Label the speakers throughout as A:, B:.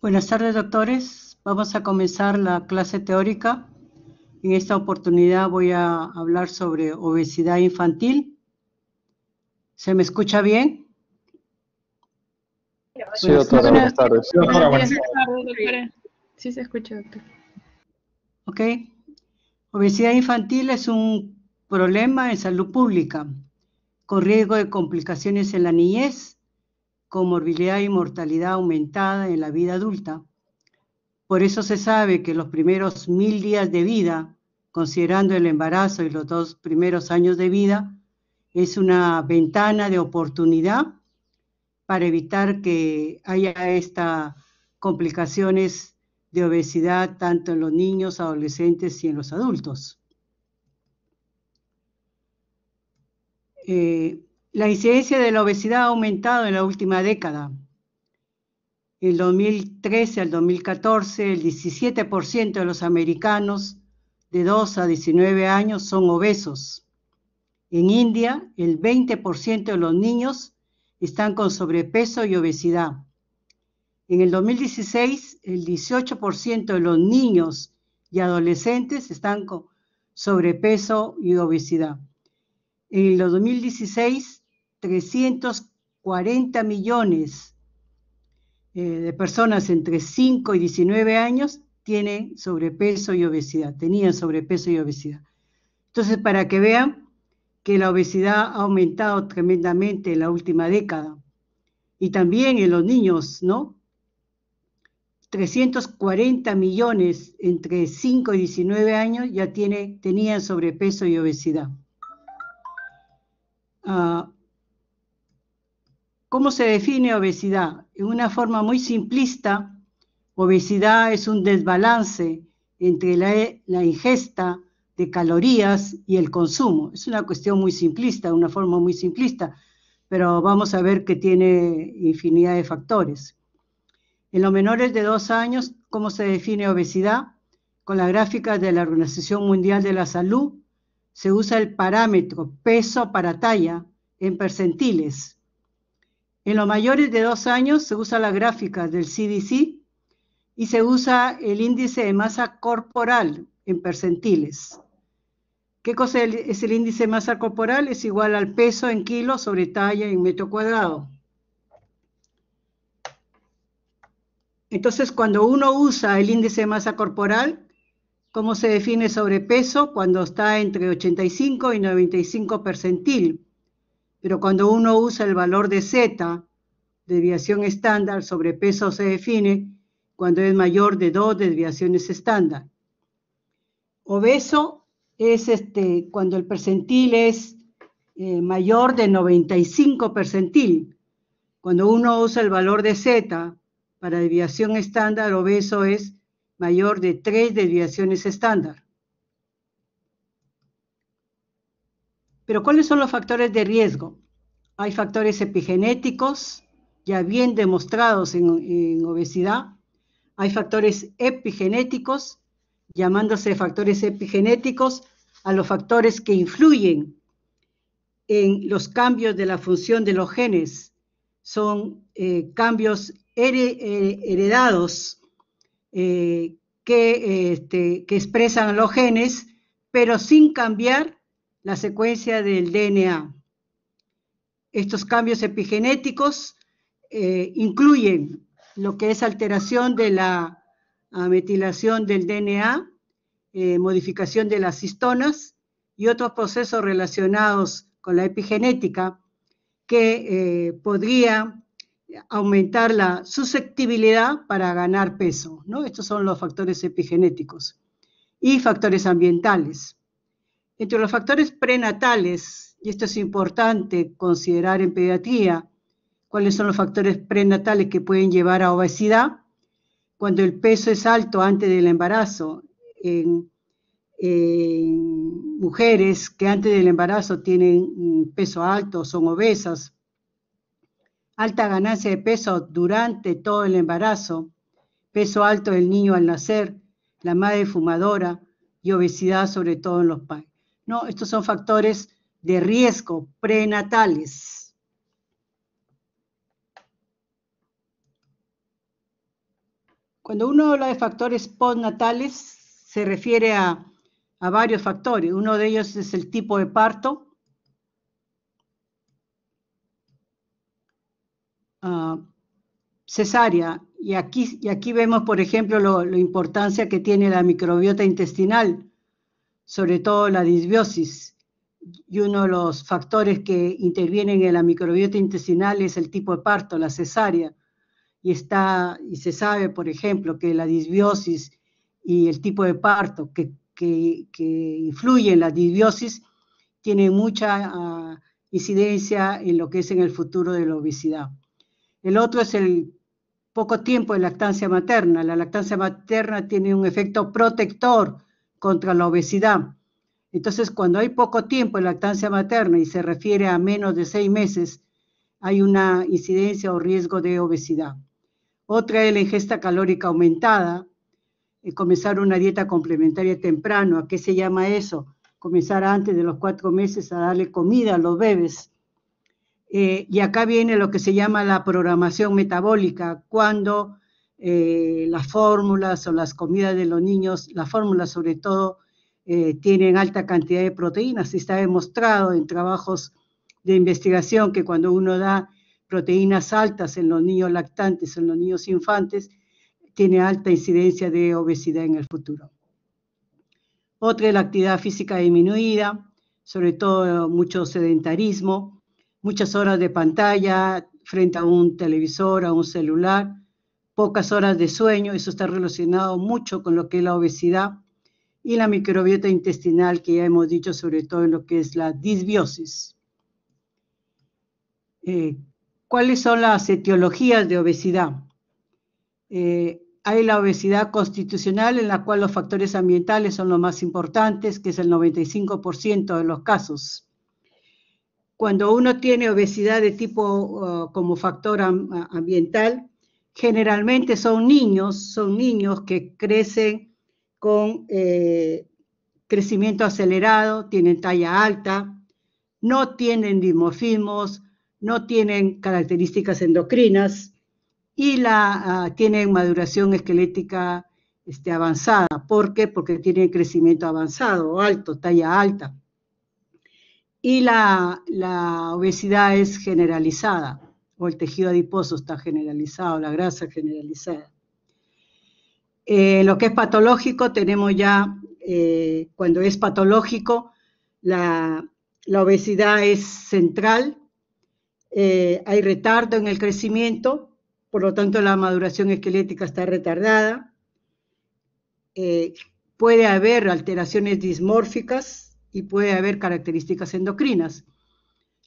A: Buenas tardes, doctores. Vamos a comenzar la clase teórica. En esta oportunidad voy a hablar sobre obesidad infantil. ¿Se me escucha bien?
B: Sí, doctora, buenas tardes.
C: Buenas tardes, doctora. Sí se escucha, doctor.
A: Ok. Obesidad infantil es un problema en salud pública, con riesgo de complicaciones en la niñez, con morbilidad y mortalidad aumentada en la vida adulta. Por eso se sabe que los primeros 1000 días de vida, considerando el embarazo y los 2 primeros años de vida, es una ventana de oportunidad para evitar que haya estas complicaciones de obesidad tanto en los niños, adolescentes y en los adultos. La incidencia de la obesidad ha aumentado en la última década. En 2013 al 2014, el 17% de los americanos de 2 a 19 años son obesos. En India, el 20% de los niños están con sobrepeso y obesidad. En el 2016, el 18% de los niños y adolescentes están con sobrepeso y obesidad. En el 2016, 340 millones de personas entre 5 y 19 años tenían sobrepeso y obesidad. Entonces, para que vean que la obesidad ha aumentado tremendamente en la última década. Y también en los niños, ¿no? 340 millones entre 5 y 19 años ya tenían sobrepeso y obesidad. ¿Cómo se define obesidad? En una forma muy simplista, obesidad es un desbalance entre la ingesta de calorías y el consumo. Es una cuestión muy simplista, una forma muy simplista, pero vamos a ver que tiene infinidad de factores. En los menores de 2 años, ¿cómo se define obesidad? Con la gráfica de la Organización Mundial de la Salud, se usa el parámetro peso para talla en percentiles. En los mayores de 2 años se usa la gráfica del CDC y se usa el índice de masa corporal en percentiles. ¿Qué cosa es el índice de masa corporal? Es igual al peso en kilos sobre talla en metro cuadrado. Entonces, cuando uno usa el índice de masa corporal, ¿cómo se define sobrepeso? Cuando está entre 85 y 95 percentil. Pero cuando uno usa el valor de Z, desviación estándar, sobrepeso se define cuando es mayor de 2 desviaciones estándar. Obeso es cuando el percentil es mayor de 95 percentil. Cuando uno usa el valor de Z para desviación estándar, obeso es mayor de 3 desviaciones estándar. Pero ¿cuáles son los factores de riesgo? Hay factores epigenéticos, ya bien demostrados en obesidad. Hay factores epigenéticos, llamándose factores epigenéticos a los factores que influyen en los cambios de la función de los genes. Son cambios heredados que expresan los genes, pero sin cambiar la secuencia del DNA. Estos cambios epigenéticos incluyen lo que es alteración de la metilación del DNA, modificación de las histonas y otros procesos relacionados con la epigenética que podría aumentar la susceptibilidad para ganar peso, ¿no? Estos son los factores epigenéticos y factores ambientales. Entre los factores prenatales, y esto es importante considerar en pediatría, cuáles son los factores prenatales que pueden llevar a obesidad. Cuando el peso es alto antes del embarazo, en mujeres que antes del embarazo tienen peso alto, son obesas, alta ganancia de peso durante todo el embarazo, peso alto del niño al nacer, la madre fumadora y obesidad sobre todo en los padres. No, estos son factores de riesgo prenatales. Cuando uno habla de factores postnatales, se refiere a varios factores. Uno de ellos es el tipo de parto, cesárea, y aquí vemos, por ejemplo, la importancia que tiene la microbiota intestinal, sobre todo la disbiosis, y uno de los factores que intervienen en la microbiota intestinal es el tipo de parto, la cesárea, y se sabe, por ejemplo, que la disbiosis y el tipo de parto que influye en la disbiosis tiene mucha incidencia en lo que es en el futuro de la obesidad. El otro es el poco tiempo de lactancia materna. La lactancia materna tiene un efecto protector contra la obesidad. Entonces, cuando hay poco tiempo de lactancia materna y se refiere a menos de 6 meses, hay una incidencia o riesgo de obesidad. Otra es la ingesta calórica aumentada, comenzar una dieta complementaria temprano. ¿A qué se llama eso? Comenzar antes de los 4 meses a darle comida a los bebés. Y acá viene lo que se llama la programación metabólica, cuando las fórmulas o las comidas de los niños, las fórmulas sobre todo, tienen alta cantidad de proteínas. Está demostrado en trabajos de investigación que cuando uno da proteínas altas en los niños lactantes, en los niños infantes, tiene alta incidencia de obesidad en el futuro. Otra es la actividad física disminuida, sobre todo mucho sedentarismo, muchas horas de pantalla frente a un televisor, a un celular, pocas horas de sueño. Eso está relacionado mucho con lo que es la obesidad, y la microbiota intestinal, que ya hemos dicho, sobre todo en lo que es la disbiosis. ¿Cuáles son las etiologías de obesidad? Hay la obesidad constitucional, en la cual los factores ambientales son los más importantes, que es el 95% de los casos. Cuando uno tiene obesidad de tipo como factor ambiental, generalmente son niños que crecen con crecimiento acelerado, tienen talla alta, no tienen dimorfismos, no tienen características endocrinas y tienen maduración esquelética avanzada. ¿Por qué? Porque tienen crecimiento avanzado, alto, talla alta. Y la obesidad es generalizada, o el tejido adiposo está generalizado, la grasa generalizada. Lo que es patológico, tenemos ya, cuando es patológico, la obesidad es central, hay retardo en el crecimiento, por lo tanto la maduración esquelética está retardada, puede haber alteraciones dismórficas y puede haber características endocrinas.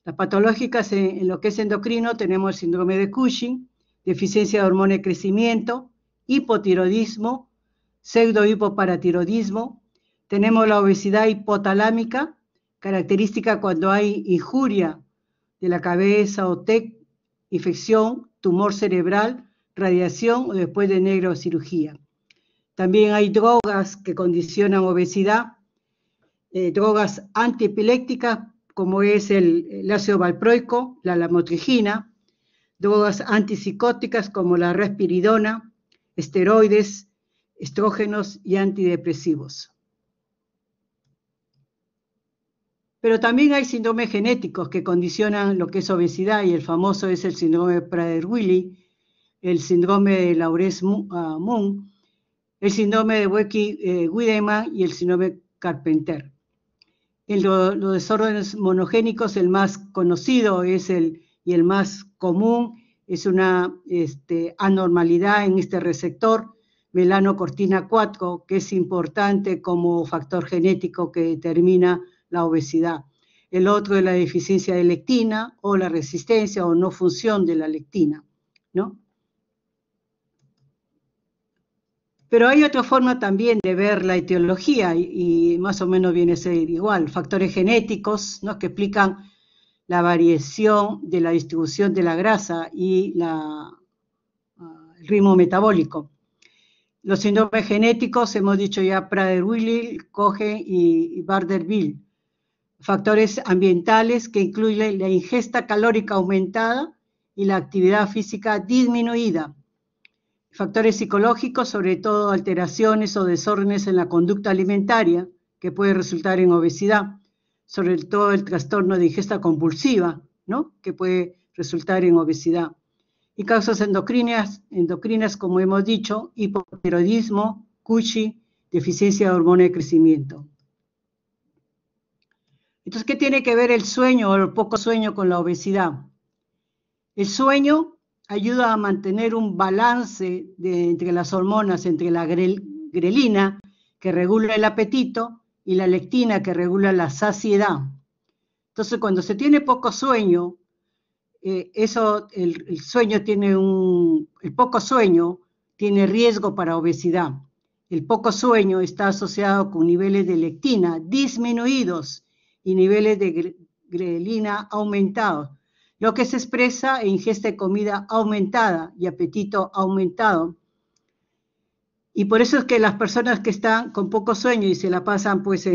A: Las patológicas en lo que es endocrino tenemos el síndrome de Cushing, deficiencia de hormona de crecimiento, hipotiroidismo, pseudohipoparatiroidismo. Tenemos la obesidad hipotalámica, característica cuando hay injuria de la cabeza o TEC, infección, tumor cerebral, radiación o después de neurocirugía. También hay drogas que condicionan obesidad, drogas antiepilépticas como es el ácido valproico, la lamotrigina, drogas antipsicóticas como la risperidona, esteroides, estrógenos y antidepresivos. Pero también hay síndromes genéticos que condicionan lo que es obesidad, y el famoso es el síndrome de Prader-Willi, el síndrome de Laurence-Moon, el síndrome de Wecke-Wiedemann y el síndrome Carpenter. En los desórdenes monogénicos, el más conocido y el más común es una anormalidad en este receptor melanocortina 4, que es importante como factor genético que determina la obesidad. El otro es la deficiencia de lectina o la resistencia o no función de la lectina, ¿no? Pero hay otra forma también de ver la etiología y más o menos viene a ser igual. Factores genéticos, ¿no?, que explican la variación de la distribución de la grasa y el ritmo metabólico. Los síndromes genéticos, hemos dicho ya, Prader-Willi, Cohen y Bardet-Biedl. Factores ambientales que incluyen la ingesta calórica aumentada y la actividad física disminuida. Factores psicológicos, sobre todo alteraciones o desórdenes en la conducta alimentaria, que puede resultar en obesidad, sobre todo el trastorno de ingesta compulsiva, ¿no? Que puede resultar en obesidad. Y causas endocrinas, como hemos dicho, hipotiroidismo, Cushing, deficiencia de hormona de crecimiento. Entonces, ¿qué tiene que ver el sueño o el poco sueño con la obesidad? El sueño ayuda a mantener un balance entre las hormonas, entre la grelina, que regula el apetito, y la leptina, que regula la saciedad. Entonces, cuando se tiene poco sueño, el poco sueño tiene riesgo para obesidad. El poco sueño está asociado con niveles de leptina disminuidos y niveles de grelina aumentados, lo que se expresa en ingesta de comida aumentada y apetito aumentado. Y por eso es que las personas que están con poco sueño y se la pasan pues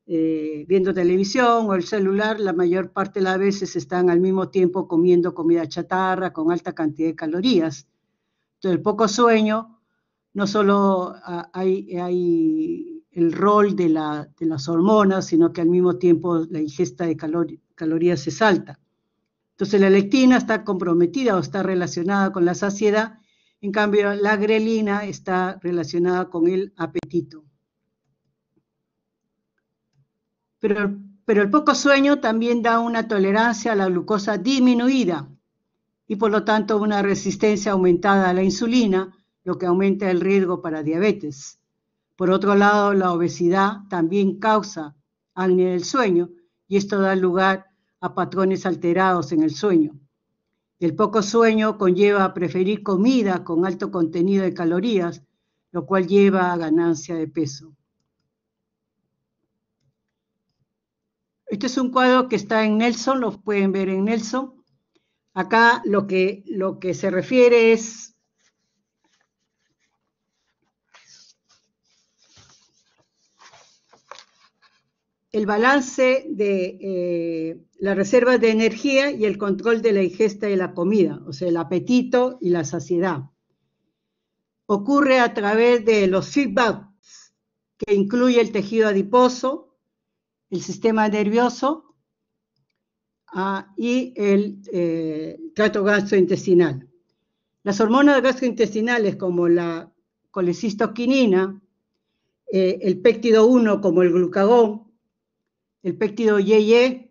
A: viendo televisión o el celular, la mayor parte de las veces están al mismo tiempo comiendo comida chatarra con alta cantidad de calorías. Entonces, el poco sueño, no solo hay el rol de las hormonas, sino que al mismo tiempo la ingesta de calorías es alta. Entonces, la leptina está comprometida o está relacionada con la saciedad, en cambio, la grelina está relacionada con el apetito. Pero el poco sueño también da una tolerancia a la glucosa disminuida y por lo tanto una resistencia aumentada a la insulina, lo que aumenta el riesgo para diabetes. Por otro lado, la obesidad también causa apnea del sueño y esto da lugar a patrones alterados en el sueño. El poco sueño conlleva a preferir comida con alto contenido de calorías, lo cual lleva a ganancia de peso. Este es un cuadro que está en Nelson, lo pueden ver en Nelson. Acá lo que se refiere es el balance de las reservas de energía y el control de la ingesta de la comida, o sea, el apetito y la saciedad. Ocurre a través de los feedbacks, que incluye el tejido adiposo, el sistema nervioso y el tracto gastrointestinal. Las hormonas gastrointestinales como la colecistoquinina, el péptido 1 como el glucagón, el péptido YY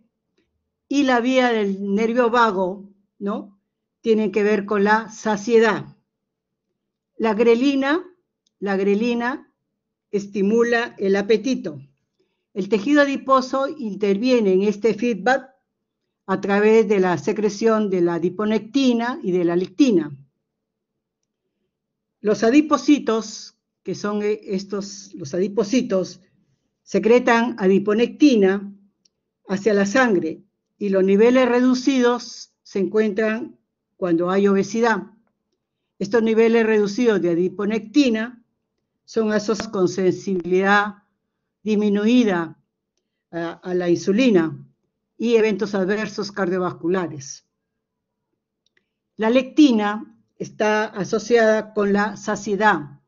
A: y la vía del nervio vago, ¿no? Tienen que ver con la saciedad. La grelina estimula el apetito. El tejido adiposo interviene en este feedback a través de la secreción de la adiponectina y de la leptina. Los adipocitos, que son los adipocitos, secretan adiponectina hacia la sangre y los niveles reducidos se encuentran cuando hay obesidad. Estos niveles reducidos de adiponectina son asociados con sensibilidad disminuida a la insulina y eventos adversos cardiovasculares. La leptina está asociada con la saciedad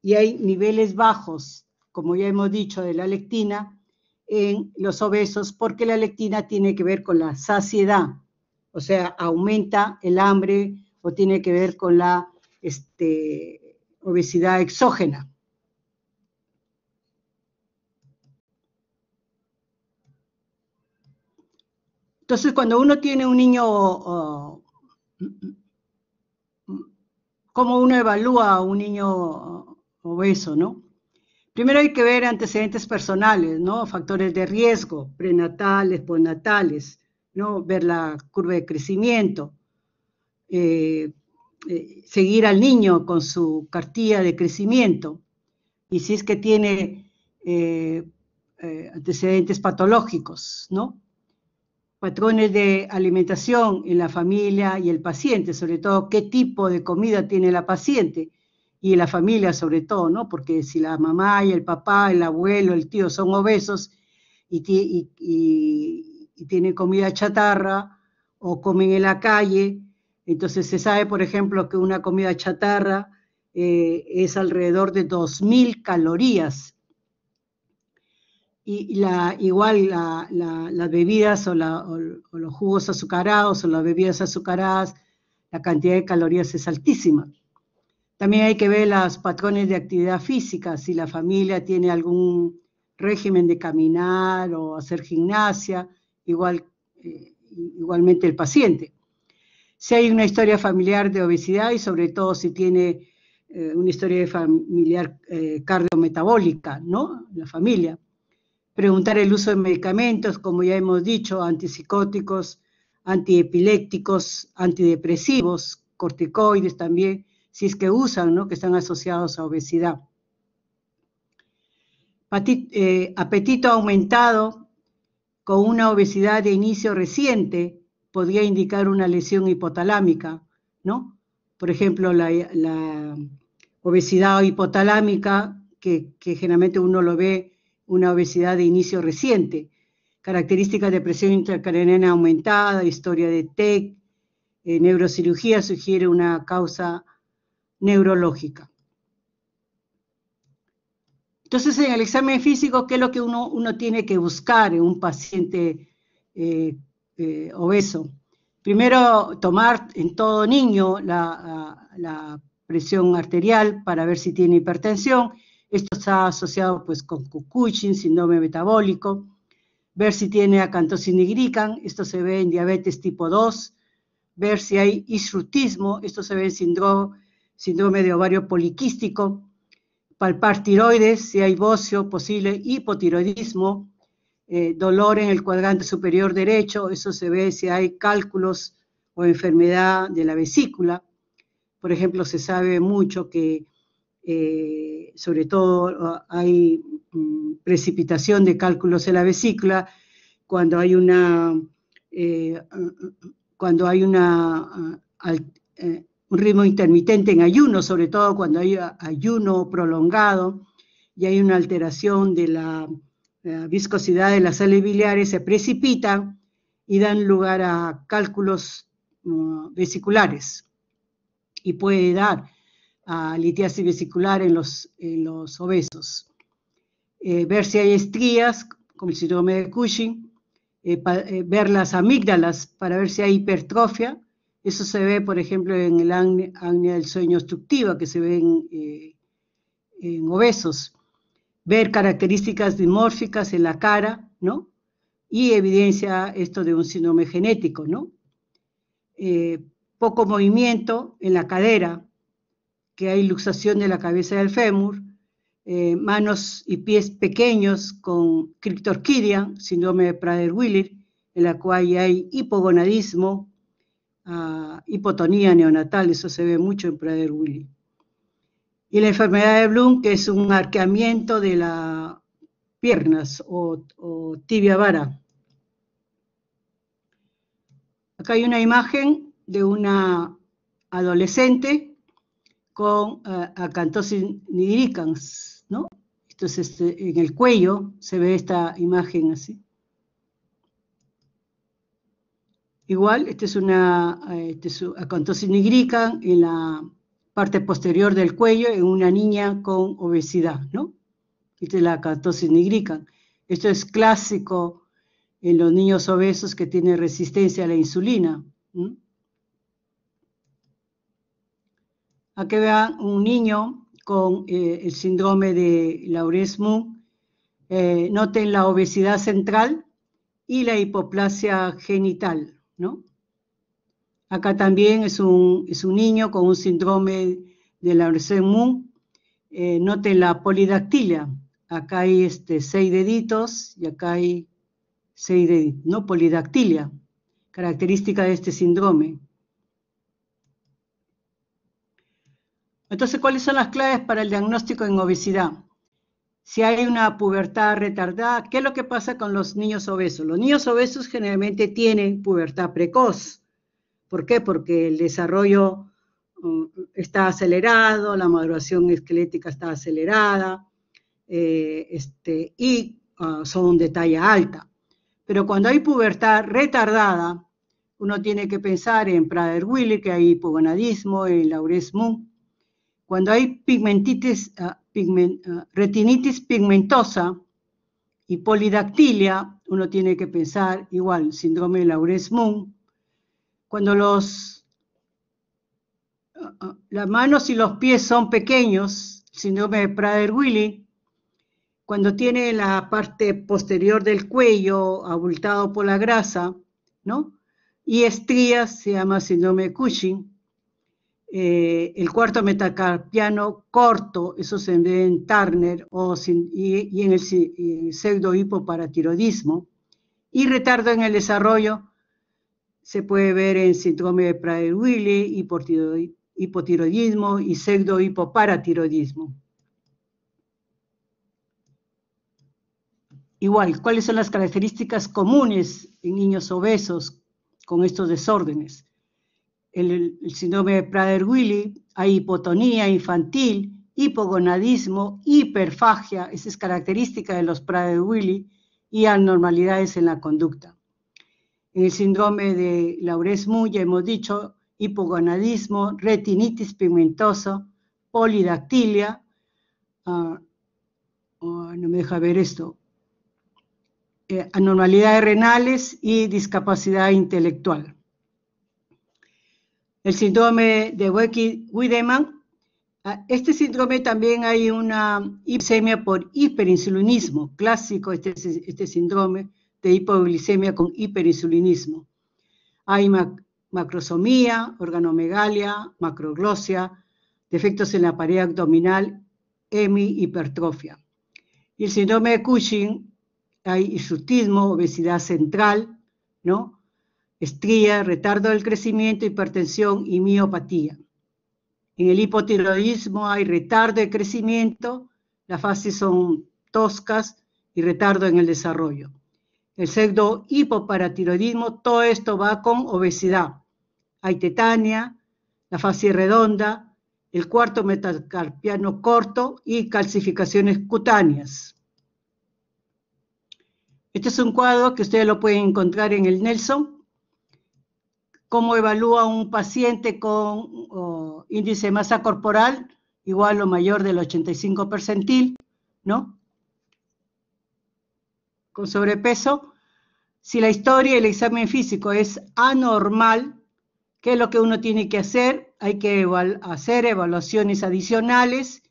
A: y hay niveles bajos, como ya hemos dicho, de la leptina en los obesos, porque la leptina tiene que ver con la saciedad, o sea, aumenta el hambre o tiene que ver con la obesidad exógena. Entonces, cuando uno tiene un niño, ¿cómo uno evalúa a un niño obeso, no? Primero hay que ver antecedentes personales, ¿no? Factores de riesgo, prenatales, postnatales, ¿no? Ver la curva de crecimiento, seguir al niño con su cartilla de crecimiento, y si es que tiene antecedentes patológicos, ¿no? Patrones de alimentación en la familia y el paciente, sobre todo qué tipo de comida tiene la paciente y la familia sobre todo, ¿no? Porque si la mamá y el papá, el abuelo, el tío son obesos y tienen comida chatarra o comen en la calle, Entonces se sabe, por ejemplo, que una comida chatarra es alrededor de 2000 calorías. Y igual las bebidas o los jugos azucarados o las bebidas azucaradas, la cantidad de calorías es altísima. También hay que ver los patrones de actividad física, si la familia tiene algún régimen de caminar o hacer gimnasia, igualmente el paciente. Si hay una historia familiar de obesidad y sobre todo si tiene una historia familiar cardiometabólica, ¿no? La familia. Preguntar el uso de medicamentos, como ya hemos dicho, antipsicóticos, antiepilépticos, antidepresivos, corticoides también, si es que usan, ¿no? Que están asociados a obesidad. Apetito aumentado con una obesidad de inicio reciente podría indicar una lesión hipotalámica, ¿no? Por ejemplo, la obesidad hipotalámica, que generalmente uno lo ve, una obesidad de inicio reciente, características de presión intracraniana aumentada, historia de TEC, neurocirugía sugiere una causa neurológica. Entonces, en el examen físico, ¿qué es lo que uno tiene que buscar en un paciente obeso? Primero, tomar en todo niño la presión arterial para ver si tiene hipertensión. Esto está asociado pues, con Cushing, síndrome metabólico. Ver si tiene acantosis nigricans, esto se ve en diabetes tipo 2. Ver si hay hirsutismo, esto se ve en síndrome de ovario poliquístico. Palpar tiroides, si hay bocio, posible hipotiroidismo, dolor en el cuadrante superior derecho, eso se ve si hay cálculos o enfermedad de la vesícula. Por ejemplo, se sabe mucho que sobre todo hay precipitación de cálculos en la vesícula cuando hay un ritmo intermitente en ayuno, sobre todo cuando hay ayuno prolongado y hay una alteración de la viscosidad de las sales biliares, se precipitan y dan lugar a cálculos vesiculares y puede dar a litiasis vesicular en los obesos. Ver si hay estrías, como el síndrome de Cushing, ver las amígdalas para ver si hay hipertrofia. Eso se ve, por ejemplo, en el apnea del sueño obstructiva, que se ve en obesos. Ver características dimórficas en la cara, ¿no? Y evidencia esto de un síndrome genético, ¿no? Poco movimiento en la cadera, que hay luxación de la cabeza del fémur, manos y pies pequeños con criptorquidia, síndrome de Prader-Willi, en la cual hay hipogonadismo, hipotonía neonatal, eso se ve mucho en Prader-Willi. Y la enfermedad de Bloom, que es un arqueamiento de las piernas o tibia vara. Acá hay una imagen de una adolescente con acantosis nigricans, ¿no? Entonces, en el cuello se ve esta imagen así. Igual, esta es acantosis nigricans en la parte posterior del cuello en una niña con obesidad, ¿no? Esta es la acantosis nigricans. Esto es clásico en los niños obesos que tienen resistencia a la insulina. Aquí vean un niño con el síndrome de Laurence-Moon. Noten la obesidad central y la hipoplasia genital, ¿no? Acá también es un niño con un síndrome de Laurence-Moon. Noten la polidactilia. Acá hay 6 deditos y acá hay 6 deditos, ¿no? Polidactilia, característica de este síndrome. Entonces, ¿cuáles son las claves para el diagnóstico en obesidad? Si hay una pubertad retardada, ¿qué es lo que pasa con los niños obesos? Los niños obesos generalmente tienen pubertad precoz. ¿Por qué? Porque el desarrollo está acelerado, la maduración esquelética está acelerada y son de talla alta. Pero cuando hay pubertad retardada, uno tiene que pensar en Prader-Willi, que hay hipogonadismo, en Laurence-Moon. Cuando hay retinitis pigmentosa y polidactilia, uno tiene que pensar igual, síndrome de Laurence-Moon. Cuando las manos y los pies son pequeños, síndrome de Prader-Willi. Cuando tiene la parte posterior del cuello abultado por la grasa, ¿no? Y estrías, se llama síndrome de Cushing. El cuarto metacarpiano corto, eso se ve en Turner, y en el pseudohipoparatiroidismo. Y retardo en el desarrollo se puede ver en síndrome de Prader-Willi, hipotiroidismo y pseudohipoparatiroidismo. Igual, ¿cuáles son las características comunes en niños obesos con estos desórdenes? El síndrome de Prader-Willi, hay hipotonía infantil, hipogonadismo, hiperfagia, esa es característica de los Prader-Willi, y anormalidades en la conducta. En el síndrome de Laurence-Moon, ya hemos dicho, hipogonadismo, retinitis pigmentosa, polidactilia, no me deja ver esto, anormalidades renales y discapacidad intelectual. El síndrome de Weck-Wiedemann, este síndrome también hay una hipoglicemia por hiperinsulinismo, clásico este síndrome de hipoglicemia con hiperinsulinismo. Hay macrosomía, organomegalia, macroglosia, defectos en la pared abdominal, hemihipertrofia. Y el síndrome de Cushing, hay hirsutismo, obesidad central, ¿no? Estría, retardo del crecimiento, hipertensión y miopatía. En el hipotiroidismo hay retardo de crecimiento, las fases son toscas y retardo en el desarrollo. El pseudohipoparatiroidismo, todo esto va con obesidad. Hay tetania, la fase redonda, el cuarto metacarpiano corto y calcificaciones cutáneas. Este es un cuadro que ustedes lo pueden encontrar en el Nelson. Cómo evalúa un paciente con índice de masa corporal igual o mayor del 85 percentil, ¿no? Con sobrepeso. Si la historia y el examen físico es anormal, ¿qué es lo que uno tiene que hacer? Hay que hacer evaluaciones adicionales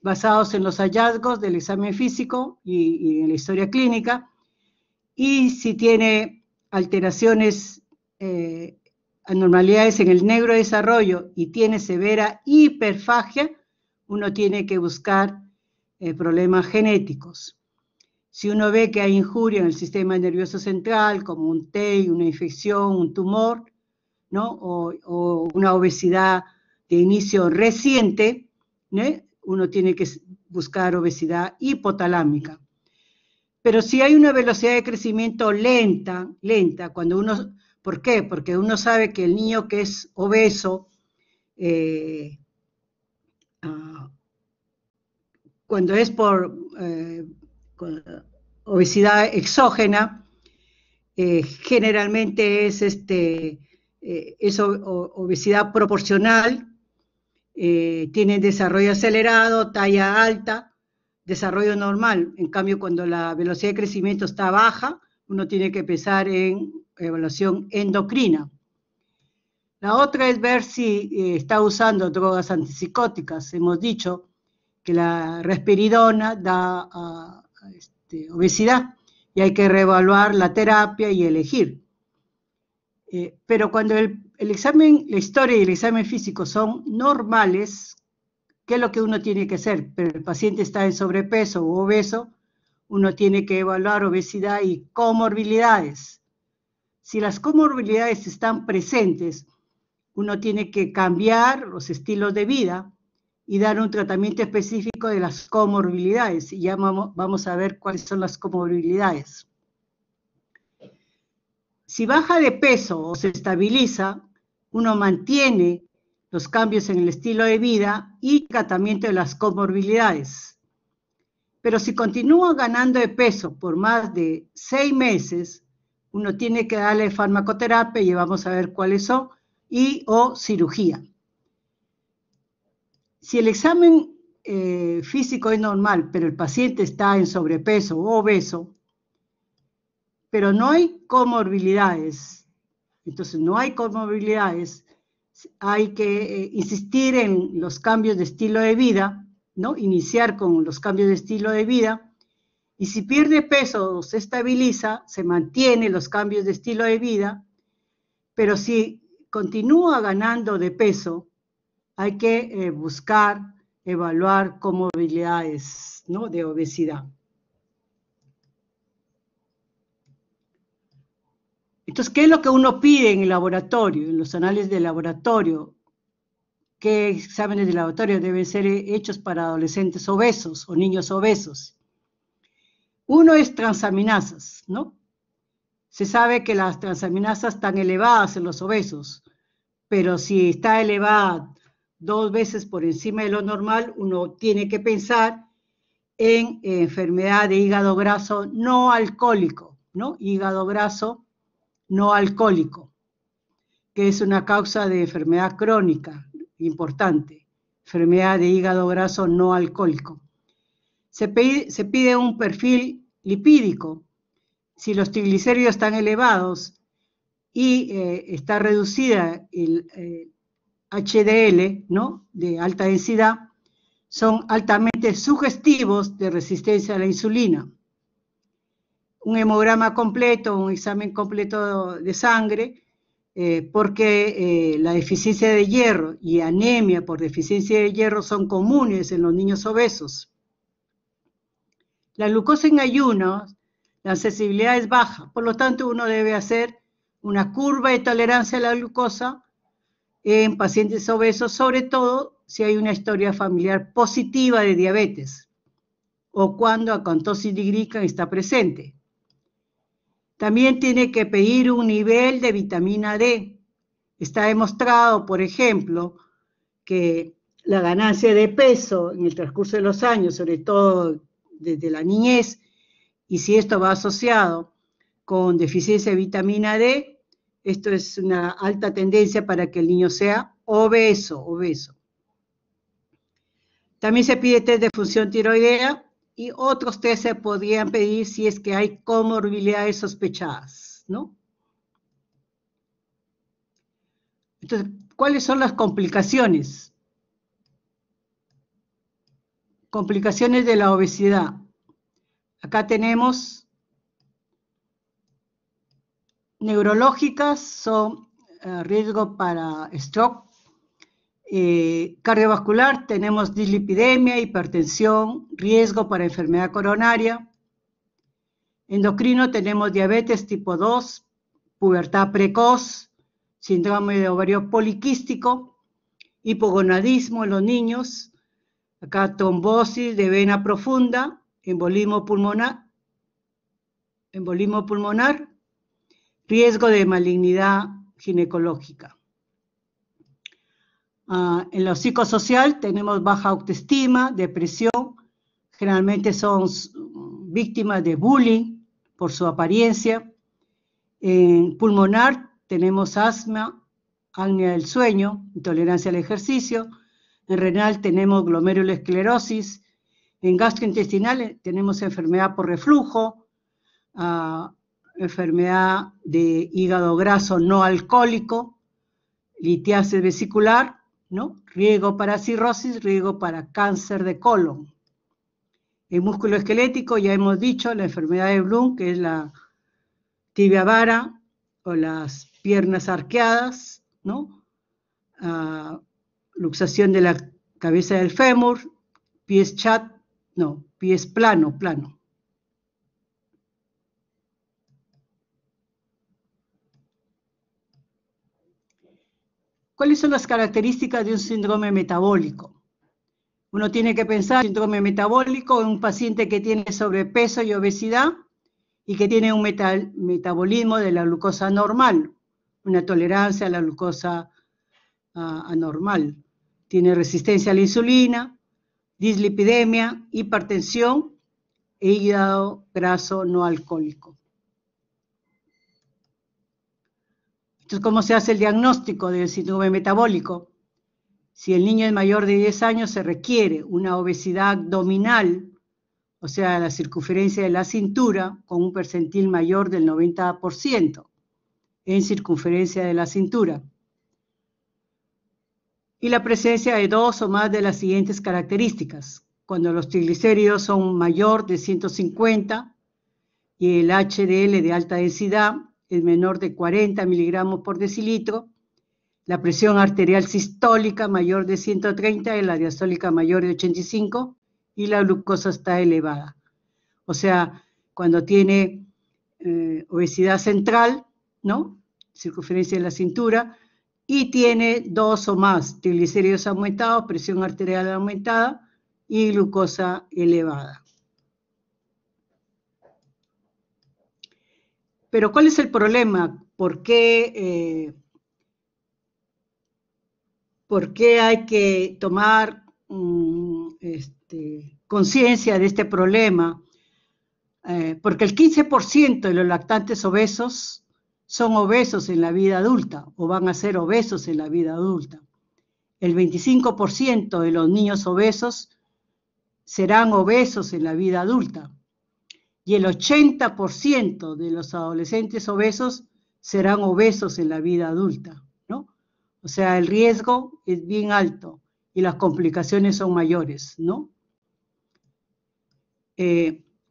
A: basados en los hallazgos del examen físico y en la historia clínica. Y si tiene alteraciones, anormalidades en el neurodesarrollo y tiene severa hiperfagia, uno tiene que buscar problemas genéticos. Si uno ve que hay injuria en el sistema nervioso central, como un TEI, una infección, un tumor, ¿no? o una obesidad de inicio reciente, ¿no? Uno tiene que buscar obesidad hipotalámica. Pero si hay una velocidad de crecimiento lenta, cuando uno, ¿por qué? Porque uno sabe que el niño que es obeso, cuando es por obesidad exógena, generalmente es obesidad proporcional, tiene desarrollo acelerado, talla alta, desarrollo normal. En cambio, cuando la velocidad de crecimiento está baja, uno tiene que pensar en evaluación endocrina. La otra es ver si está usando drogas antipsicóticas. Hemos dicho que la risperidona da obesidad y hay que reevaluar la terapia y elegir. Pero cuando el examen, la historia y el examen físico son normales, ¿qué es lo que uno tiene que hacer? Pero el paciente está en sobrepeso u obeso, uno tiene que evaluar obesidad y comorbilidades. Si las comorbilidades están presentes, uno tiene que cambiar los estilos de vida y dar un tratamiento específico de las comorbilidades. Y ya vamos a ver cuáles son las comorbilidades. Si baja de peso o se estabiliza, uno mantiene los cambios en el estilo de vida y tratamiento de las comorbilidades. Pero si continúa ganando de peso por más de 6 meses, uno tiene que darle farmacoterapia y vamos a ver cuáles son, y o cirugía. Si el examen físico es normal, pero el paciente está en sobrepeso o obeso, pero no hay comorbilidades, entonces no hay comorbilidades, hay que insistir en los cambios de estilo de vida, ¿no? Iniciar con los cambios de estilo de vida, y si pierde peso o se estabiliza, se mantiene los cambios de estilo de vida, pero si continúa ganando de peso, hay que buscar, evaluar comorbilidades, ¿no? De obesidad. Entonces, ¿qué es lo que uno pide en el laboratorio, en los análisis de laboratorio? ¿Qué exámenes de laboratorio deben ser hechos para adolescentes obesos o niños obesos? Uno es transaminasas, ¿no? Se sabe que las transaminasas están elevadas en los obesos, pero si está elevada 2 veces por encima de lo normal, uno tiene que pensar en enfermedad de hígado graso no alcohólico, ¿no? Hígado graso no alcohólico, que es una causa de enfermedad crónica importante, enfermedad de hígado graso no alcohólico. Se pide un perfil lipídico. Si los triglicéridos están elevados y está reducida el HDL, ¿no? De alta densidad, son altamente sugestivos de resistencia a la insulina. Un hemograma completo, un examen completo de sangre, porque la deficiencia de hierro y anemia por deficiencia de hierro son comunes en los niños obesos. La glucosa en ayuno, la sensibilidad es baja, por lo tanto uno debe hacer una curva de tolerancia a la glucosa en pacientes obesos, sobre todo si hay una historia familiar positiva de diabetes o cuando acantosis nigricans está presente. También tiene que pedir un nivel de vitamina D. Está demostrado, por ejemplo, que la ganancia de peso en el transcurso de los años, sobre todo desde la niñez, y si esto va asociado con deficiencia de vitamina D, esto es una alta tendencia para que el niño sea obeso. También se pide test de función tiroidea y otros test se podrían pedir si es que hay comorbilidades sospechadas, ¿no? Entonces, ¿cuáles son las complicaciones? Complicaciones de la obesidad. Acá tenemos neurológicas, son riesgo para stroke. Cardiovascular, tenemos dislipidemia, hipertensión, riesgo para enfermedad coronaria. Endocrino, tenemos diabetes tipo 2, pubertad precoz, síndrome de ovario poliquístico, hipogonadismo en los niños, acá trombosis de vena profunda, embolismo pulmonar, riesgo de malignidad ginecológica. En lo psicosocial tenemos baja autoestima, depresión, generalmente son víctimas de bullying por su apariencia. En pulmonar tenemos asma, apnea del sueño, intolerancia al ejercicio. En renal tenemos glomerulosclerosis. En gastrointestinal tenemos enfermedad por reflujo, enfermedad de hígado graso no alcohólico, litiasis vesicular, ¿no? Riesgo para cirrosis, riesgo para cáncer de colon. El músculo esquelético, ya hemos dicho, la enfermedad de Blum, que es la tibia vara o las piernas arqueadas, ¿no? Luxación de la cabeza del fémur, pies plano. ¿Cuáles son las características de un síndrome metabólico? Uno tiene que pensar en síndrome metabólico en un paciente que tiene sobrepeso y obesidad y que tiene un metabolismo de la glucosa normal, una tolerancia a la glucosa anormal. Tiene resistencia a la insulina, dislipidemia, hipertensión e hígado graso no alcohólico. Entonces, ¿cómo se hace el diagnóstico del síndrome metabólico? Si el niño es mayor de 10 años, se requiere una obesidad abdominal, o sea, la circunferencia de la cintura, con un percentil mayor del 90% en circunferencia de la cintura. Y la presencia de 2 o más de las siguientes características. Cuando los triglicéridos son mayor de 150 y el HDL de alta densidad es menor de 40 miligramos por decilitro, la presión arterial sistólica mayor de 130 y la diastólica mayor de 85 y la glucosa está elevada. O sea, cuando tiene obesidad central, ¿no? Circunferencia de la cintura, y tiene 2 o más triglicéridos aumentados, presión arterial aumentada y glucosa elevada. Pero ¿cuál es el problema? ¿Por qué hay que tomar conciencia de este problema? Porque el 15% de los lactantes obesos son obesos en la vida adulta o van a ser obesos en la vida adulta. El 25% de los niños obesos serán obesos en la vida adulta. Y el 80% de los adolescentes obesos serán obesos en la vida adulta, ¿no? O sea, el riesgo es bien alto y las complicaciones son mayores, ¿no?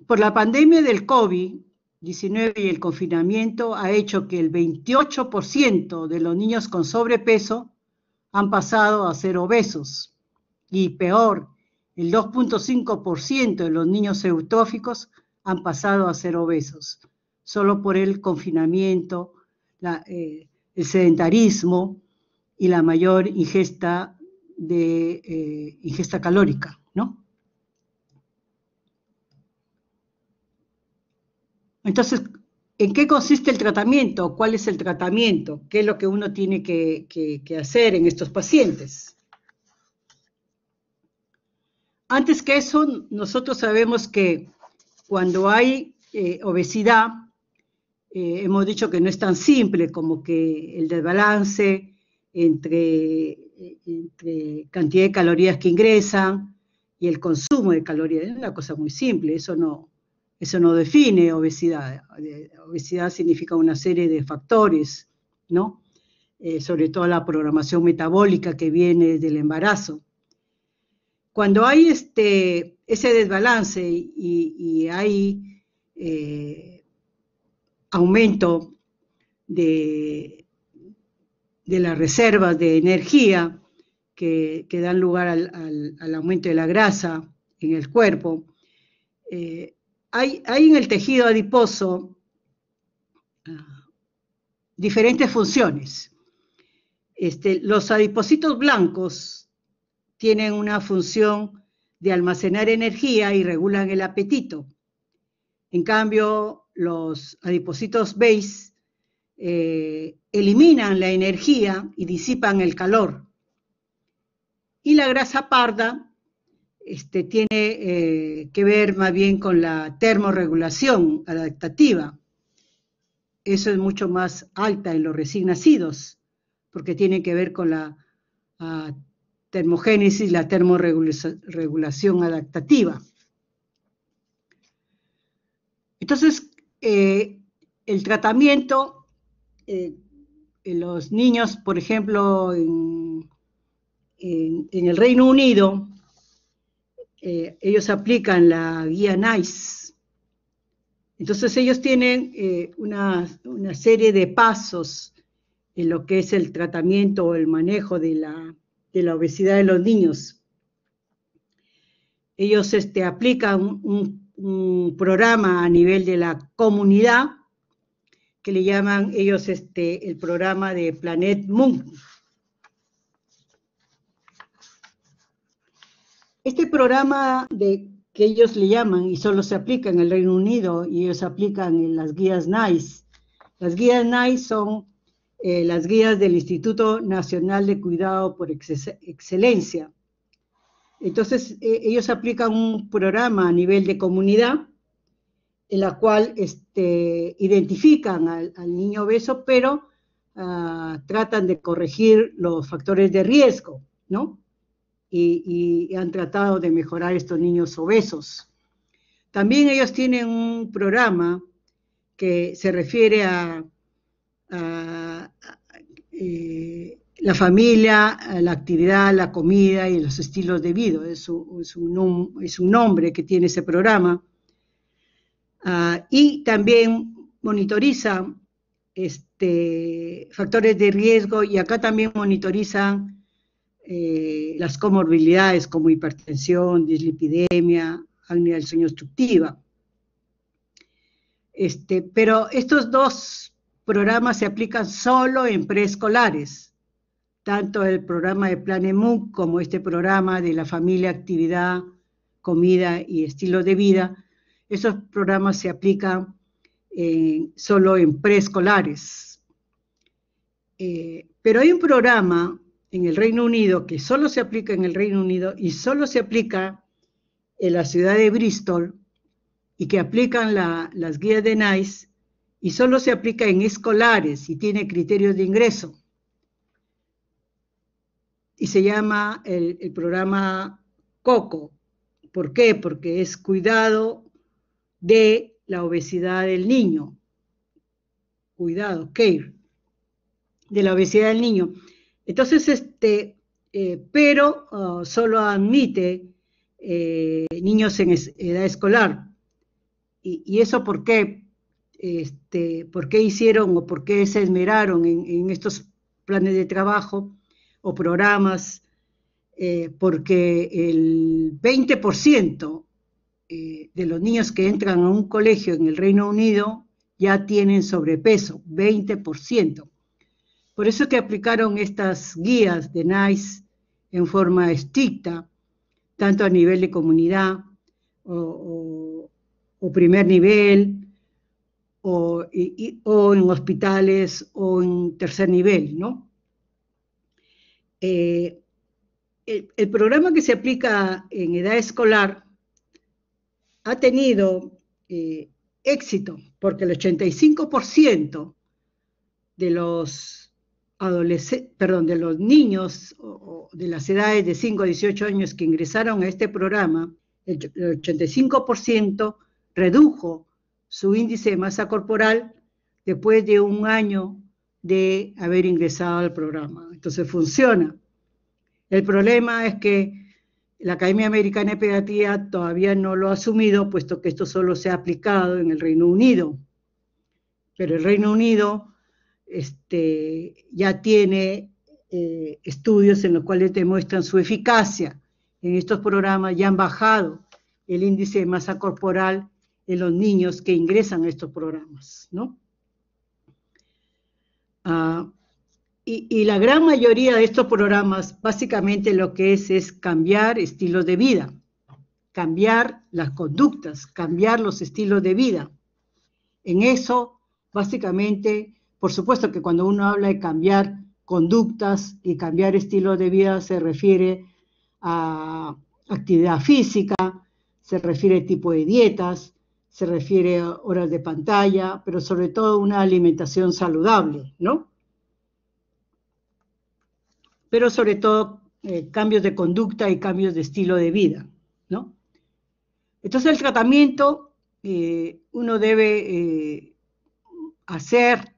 A: Por la pandemia del COVID-19 y el confinamiento ha hecho que el 28% de los niños con sobrepeso han pasado a ser obesos. Y peor, el 2.5% de los niños eutróficos han pasado a ser obesos, solo por el confinamiento, el sedentarismo y la mayor ingesta calórica, ¿no? Entonces, ¿en qué consiste el tratamiento? ¿Cuál es el tratamiento? ¿Qué es lo que uno tiene que hacer en estos pacientes? Antes que eso, nosotros sabemos que cuando hay obesidad, hemos dicho que no es tan simple como que el desbalance entre cantidad de calorías que ingresan y el consumo de calorías. Es una cosa muy simple, eso no define obesidad. Obesidad significa una serie de factores, ¿no? Sobre todo la programación metabólica que viene del embarazo. Cuando hay ese desbalance y hay aumento de las reservas de energía que dan lugar al aumento de la grasa en el cuerpo, hay en el tejido adiposo diferentes funciones. Los adipocitos blancos tienen una función de almacenar energía y regulan el apetito. En cambio, los adipocitos beige eliminan la energía y disipan el calor. Y la grasa parda tiene que ver más bien con la termorregulación adaptativa. Eso es mucho más alta en los recién nacidos, porque tiene que ver con la termogénesis, la termorregulación adaptativa. Entonces, el tratamiento en los niños, por ejemplo, en el Reino Unido, ellos aplican la guía NICE. Entonces, ellos tienen una serie de pasos en lo que es el tratamiento o el manejo de la obesidad de los niños. Ellos aplican un programa a nivel de la comunidad que le llaman ellos el programa de Planet Moon. Este programa que ellos le llaman, y solo se aplica en el Reino Unido, y ellos aplican en las guías NICE. Las guías NICE son las guías del Instituto Nacional de Cuidado por Excelencia. Entonces, ellos aplican un programa a nivel de comunidad, en la cual identifican al niño obeso, pero tratan de corregir los factores de riesgo, ¿no? Y han tratado de mejorar estos niños obesos. También ellos tienen un programa que se refiere a la familia, a la actividad, la comida y los estilos de vida. Es un nombre que tiene ese programa. Y también monitoriza factores de riesgo, y acá también monitorizan las comorbilidades como hipertensión, dislipidemia, apnea del sueño obstructiva. Pero estos dos programas se aplican solo en preescolares, tanto el programa de Plan EMUC como este programa de la familia, actividad, comida y estilo de vida. Esos programas se aplican solo en preescolares. Pero hay un programa en el Reino Unido que solo se aplica en el Reino Unido y solo se aplica en la ciudad de Bristol, y que aplican las guías de NICE, y solo se aplica en escolares y tiene criterios de ingreso. Y se llama el programa COCO. ¿Por qué? Porque es cuidado de la obesidad del niño. Cuidado, care, de la obesidad del niño. Entonces, pero solo admite niños en edad escolar. ¿Y eso por qué? ¿Por qué hicieron o por qué se esmeraron en estos planes de trabajo o programas? Porque el 20% de los niños que entran a un colegio en el Reino Unido ya tienen sobrepeso, 20%. Por eso es que aplicaron estas guías de NICE en forma estricta, tanto a nivel de comunidad o primer nivel, o en hospitales o en tercer nivel, ¿no? El programa que se aplica en edad escolar ha tenido éxito, porque el 85% de los de los niños o de las edades de 5 a 18 años que ingresaron a este programa, el 85% redujo su índice de masa corporal después de un año de haber ingresado al programa. Entonces funciona. El problema es que la Academia Americana de Pediatría todavía no lo ha asumido, puesto que esto solo se ha aplicado en el Reino Unido. Pero el Reino Unido ya tiene estudios en los cuales demuestran su eficacia. En estos programas ya han bajado el índice de masa corporal en los niños que ingresan a estos programas, ¿no? Y la gran mayoría de estos programas, básicamente lo que es cambiar estilos de vida, cambiar las conductas, cambiar los estilos de vida. En eso, básicamente, por supuesto que cuando uno habla de cambiar conductas y cambiar estilos de vida, se refiere a actividad física, se refiere a tipo de dietas, se refiere a horas de pantalla, pero sobre todo una alimentación saludable, ¿no? Pero sobre todo cambios de conducta y cambios de estilo de vida, ¿no? Entonces el tratamiento uno debe hacer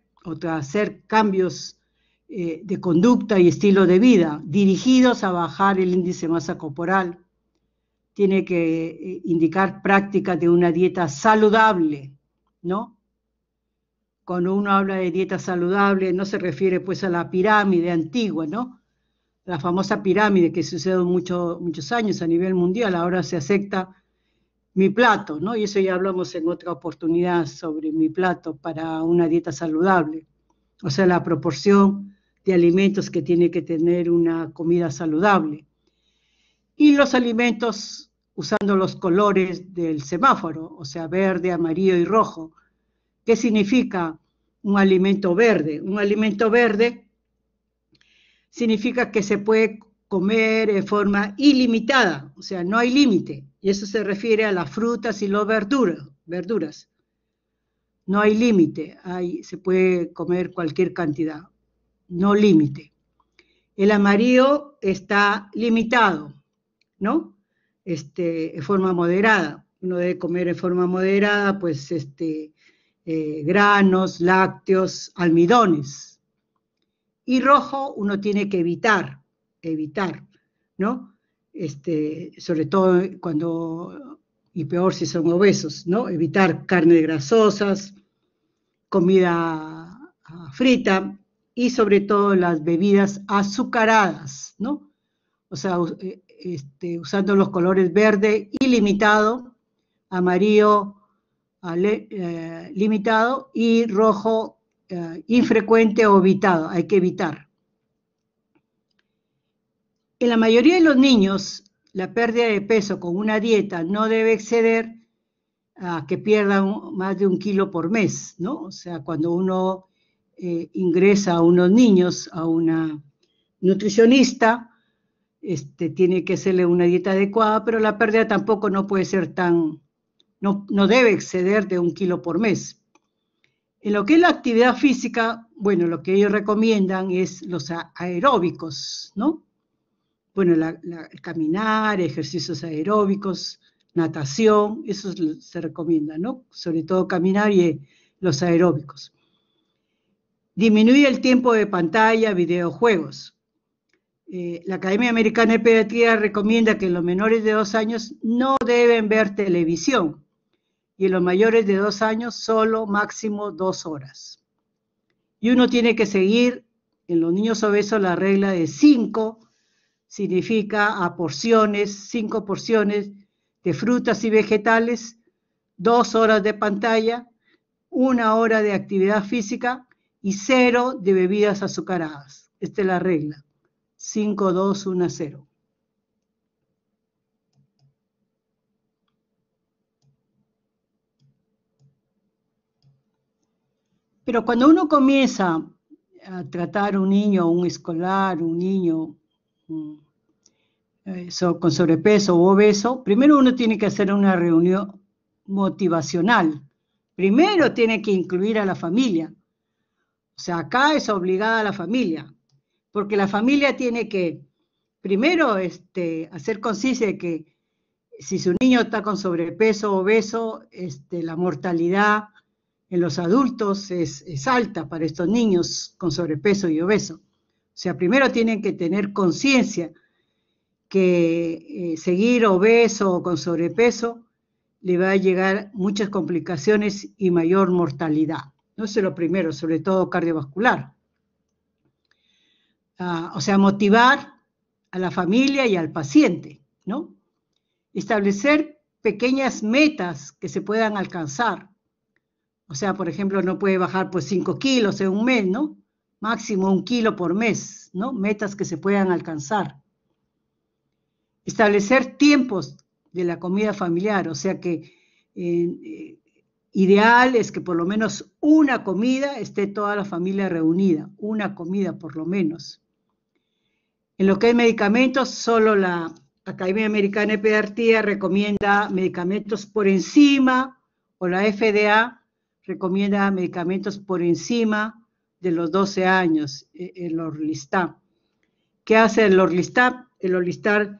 A: cambios de conducta y estilo de vida dirigidos a bajar el índice de masa corporal. Tiene que indicar prácticas de una dieta saludable, ¿no? Cuando uno habla de dieta saludable no se refiere pues a la pirámide antigua, ¿no? La famosa pirámide que sucedió muchos años a nivel mundial. Ahora se acepta mi plato, ¿no? Y eso ya hablamos en otra oportunidad sobre mi plato para una dieta saludable. O sea, la proporción de alimentos que tiene que tener una comida saludable. Y los alimentos usando los colores del semáforo, o sea, verde, amarillo y rojo. ¿Qué significa un alimento verde? Un alimento verde significa que se puede comer de forma ilimitada, o sea, no hay límite. Y eso se refiere a las frutas y las verduras. No hay límite, se puede comer cualquier cantidad. no límite. El amarillo está limitado, ¿no? En forma moderada. Uno debe comer en forma moderada, pues, granos, lácteos, almidones. Y rojo uno tiene que evitar, ¿no? Sobre todo cuando, y peor si son obesos, ¿no? Evitar carnes grasosas, comida frita y sobre todo las bebidas azucaradas, ¿no? O sea, usando los colores verde ilimitado, amarillo limitado y rojo infrecuente o evitado, hay que evitar. En la mayoría de los niños, la pérdida de peso con una dieta no debe exceder a que pierdan más de 1 kilo por mes, ¿no? O sea, cuando uno ingresa a unos niños a una nutricionista, tiene que hacerle una dieta adecuada, pero la pérdida tampoco no puede ser no debe exceder de 1 kilo por mes. En lo que es la actividad física, bueno, lo que ellos recomiendan es los aeróbicos, ¿no? Bueno, el caminar, ejercicios aeróbicos, natación, eso se recomienda, ¿no? Sobre todo caminar y los aeróbicos. Disminuye el tiempo de pantalla, videojuegos. La Academia Americana de Pediatría recomienda que los menores de 2 años no deben ver televisión y en los mayores de 2 años solo máximo 2 horas. Y uno tiene que seguir en los niños obesos la regla de 5, significa a porciones, 5 porciones de frutas y vegetales, 2 horas de pantalla, 1 hora de actividad física y 0 de bebidas azucaradas. Esta es la regla. 5, 2, 1, 0. Pero cuando uno comienza a tratar a un niño, un escolar, un niño con sobrepeso o obeso, primero uno tiene que hacer una reunión motivacional. Primero tiene que incluir a la familia. O sea, acá es obligada la familia, porque la familia tiene que, primero, hacer conciencia de que si su niño está con sobrepeso o obeso, la mortalidad en los adultos es alta para estos niños con sobrepeso y obeso. O sea, primero tienen que tener conciencia que seguir obeso o con sobrepeso le va a llegar muchas complicaciones y mayor mortalidad. ¿No? Eso es lo primero, sobre todo cardiovascular. O sea, motivar a la familia y al paciente, ¿no? Establecer pequeñas metas que se puedan alcanzar. O sea, por ejemplo, no puede bajar pues 5 kilos en un mes, ¿no? Máximo 1 kilo por mes, ¿no? Metas que se puedan alcanzar. Establecer tiempos de la comida familiar, o sea que ideal es que por lo menos una comida esté toda la familia reunida, una comida por lo menos. En lo que es medicamentos, solo la Academia Americana de Pediatría recomienda medicamentos por encima, o la FDA recomienda medicamentos por encima de los 12 años, el Orlistat. ¿Qué hace el Orlistat? El Orlistat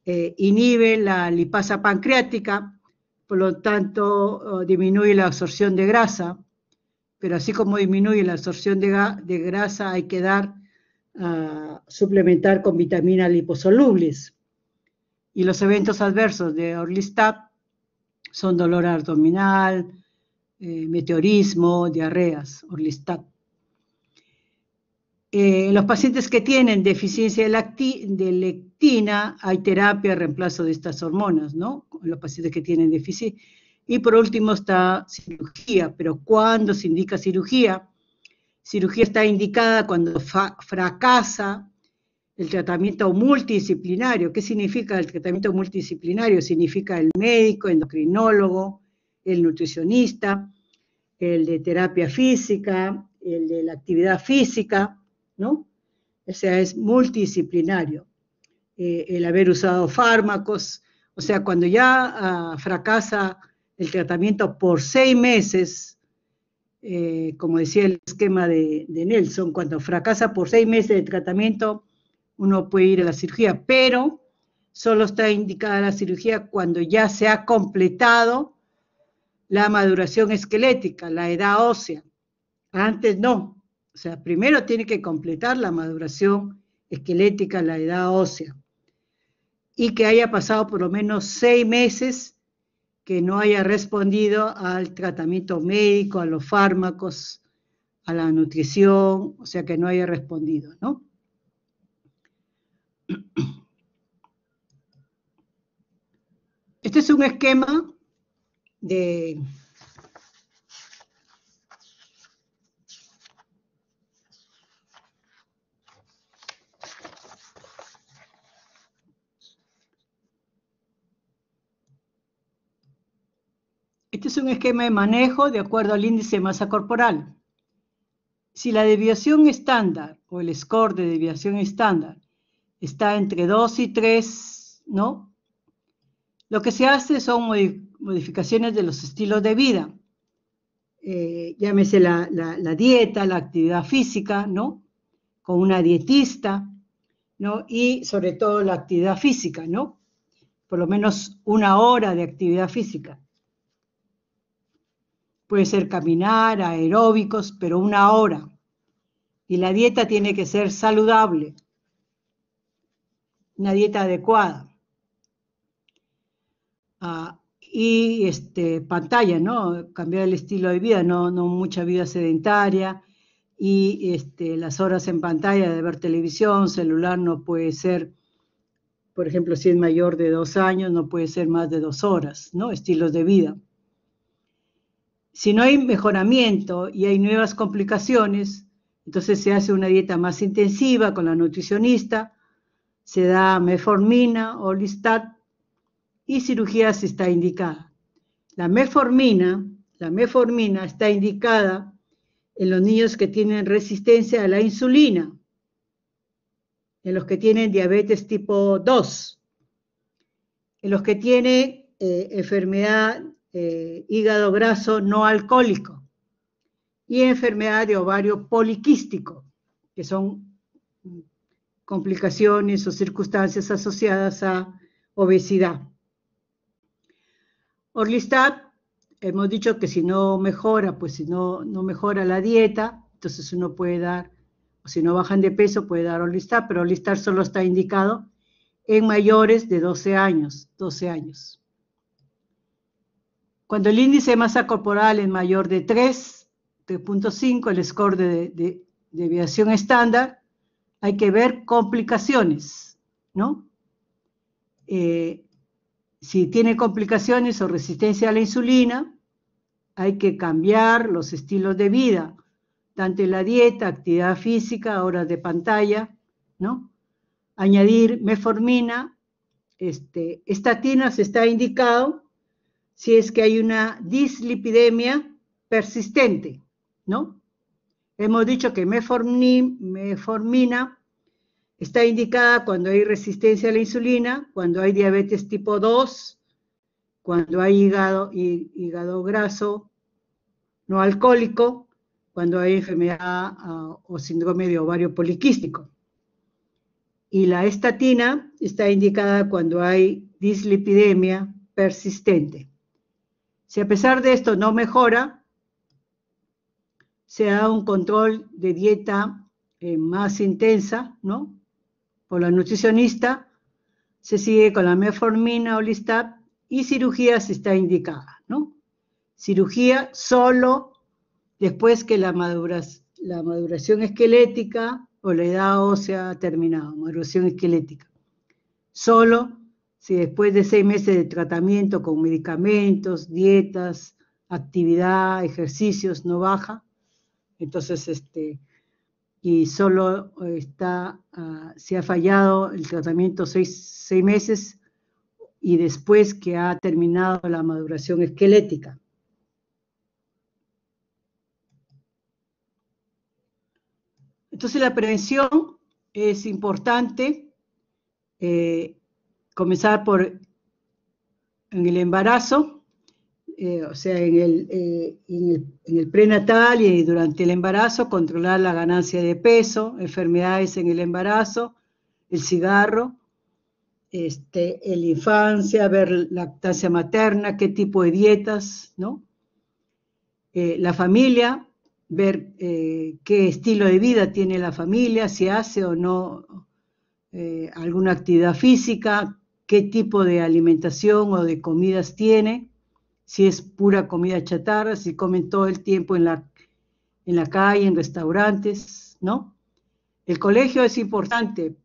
A: inhibe la lipasa pancreática, por lo tanto disminuye la absorción de grasa, pero así como disminuye la absorción de grasa, hay que suplementar con vitaminas liposolubles. Y los eventos adversos de Orlistat son dolor abdominal, meteorismo, diarreas, Orlistat. Los pacientes que tienen deficiencia de lectina, hay terapia, reemplazo de estas hormonas, ¿no? Los pacientes que tienen déficit. Y por último está cirugía, pero ¿cuándo se indica cirugía? Cirugía está indicada cuando fracasa el tratamiento multidisciplinario. ¿Qué significa el tratamiento multidisciplinario? Significa el médico, endocrinólogo, el nutricionista, el de terapia física, el de la actividad física, ¿no? O sea, es multidisciplinario. El haber usado fármacos, o sea, cuando ya fracasa el tratamiento por 6 meses, como decía el esquema de Nelson, cuando fracasa por 6 meses de tratamiento, uno puede ir a la cirugía, pero solo está indicada la cirugía cuando ya se ha completado la maduración esquelética, la edad ósea. Antes no. O sea, primero tiene que completar la maduración esquelética, la edad ósea. Y que haya pasado por lo menos 6 meses que no haya respondido al tratamiento médico, a los fármacos, a la nutrición, o sea, que no haya respondido, ¿no? Este es un esquema de... Este es un esquema de manejo de acuerdo al índice de masa corporal. Si la desviación estándar o el score de desviación estándar está entre 2 y 3, ¿no? Lo que se hace son modificaciones de los estilos de vida. Llámese la dieta, la actividad física, ¿no? Con una dietista, ¿no? Y sobre todo la actividad física, ¿no? Por lo menos 1 hora de actividad física. Puede ser caminar, aeróbicos, pero 1 hora. Y la dieta tiene que ser saludable, una dieta adecuada. Y pantalla, ¿no? Cambiar el estilo de vida, no mucha vida sedentaria. Y las horas en pantalla de ver televisión, celular, no puede ser, por ejemplo, si es mayor de 2 años, no puede ser más de 2 horas, ¿no? Estilos de vida. Si no hay mejoramiento y hay nuevas complicaciones, entonces se hace una dieta más intensiva con la nutricionista, se da metformina o Orlistat y cirugía si está indicada. La metformina está indicada en los niños que tienen resistencia a la insulina, en los que tienen diabetes tipo 2, en los que tienen enfermedad hígado graso no alcohólico y enfermedad de ovario poliquístico, que son complicaciones o circunstancias asociadas a obesidad. Orlistat, hemos dicho que si no mejora, pues si no mejora la dieta, entonces uno puede dar, o si no bajan de peso, puede dar Orlistat, pero Orlistat solo está indicado en mayores de 12 años. Cuando el índice de masa corporal es mayor de 3.5, el score de desviación estándar, hay que ver complicaciones, ¿no? Si tiene complicaciones o resistencia a la insulina, hay que cambiar los estilos de vida, tanto en la dieta, actividad física, horas de pantalla, ¿no? Añadir metformina, estatinas está indicado si es que hay una dislipidemia persistente, ¿no? Hemos dicho que metformina está indicada cuando hay resistencia a la insulina, cuando hay diabetes tipo 2, cuando hay hígado graso no alcohólico, cuando hay enfermedad o síndrome de ovario poliquístico. Y la estatina está indicada cuando hay dislipidemia persistente. Si a pesar de esto no mejora, se da un control de dieta más intensa, ¿no? Por la nutricionista, se sigue con la metformina o Orlistat y cirugía si está indicada, ¿no? Cirugía solo después que la maduración esquelética o la edad ósea ha terminado, maduración esquelética. Solo si después de 6 meses de tratamiento con medicamentos, dietas, actividad, ejercicios no baja, entonces y solo si ha fallado el tratamiento 6 meses y después que ha terminado la maduración esquelética. Entonces la prevención es importante, comenzar en el embarazo, o sea, en el prenatal y durante el embarazo, controlar la ganancia de peso, enfermedades en el embarazo, el cigarro, en la infancia, ver lactancia materna, qué tipo de dietas, ¿no? La familia, ver qué estilo de vida tiene la familia, si hace o no alguna actividad física, qué tipo de alimentación o de comidas tiene, si es pura comida chatarra, si comen todo el tiempo en la calle, en restaurantes, ¿no? El colegio es importante,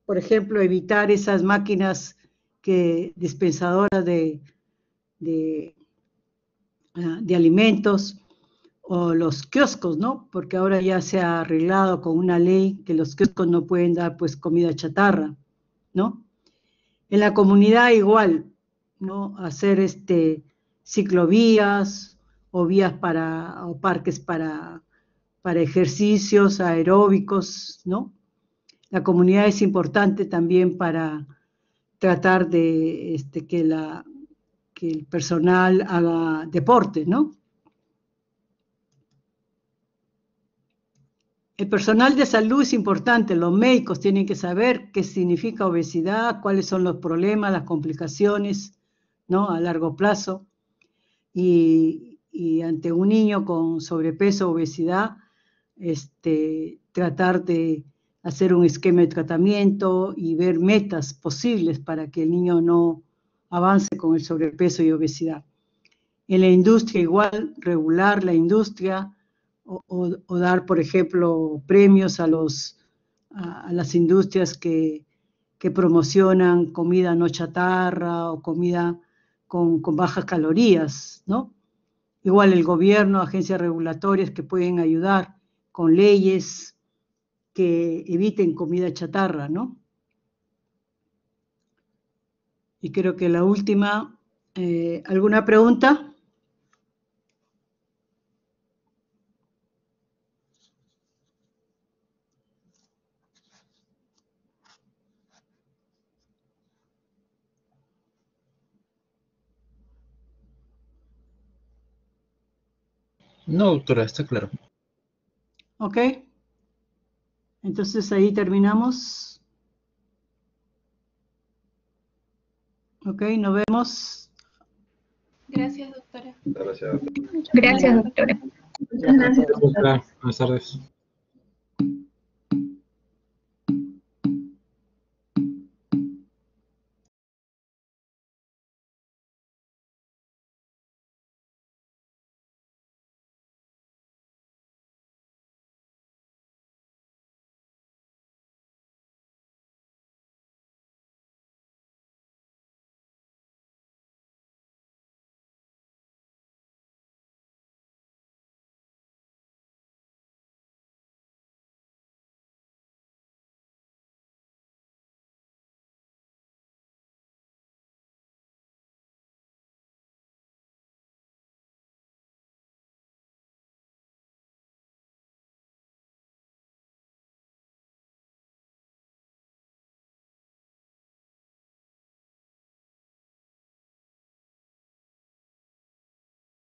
A: por ejemplo, evitar esas máquinas dispensadoras de alimentos, o los kioscos, ¿no? Porque ahora ya se ha arreglado con una ley que los kioscos no pueden dar pues comida chatarra, ¿no? En la comunidad igual, ¿no? Hacer ciclovías o vías o parques para ejercicios aeróbicos, ¿no? La comunidad es importante también para tratar de que el personal haga deporte, ¿no? El personal de salud es importante, los médicos tienen que saber qué significa obesidad, cuáles son los problemas, las complicaciones, ¿no? A largo plazo. Y ante un niño con sobrepeso o obesidad, tratar de hacer un esquema de tratamiento y ver metas posibles para que el niño no avance con el sobrepeso y obesidad. En la industria igual, regular la industria, o dar, por ejemplo, premios a las industrias que promocionan comida no chatarra o comida con bajas calorías, ¿no? Igual el gobierno, agencias regulatorias que pueden ayudar con leyes que eviten comida chatarra, ¿no? Y creo que la última, ¿alguna pregunta?
D: No, doctora, está claro.
A: Ok. Entonces ahí terminamos. Ok, nos vemos.
C: Gracias, doctora.
B: Gracias.
C: Gracias, doctora.
D: Buenas tardes.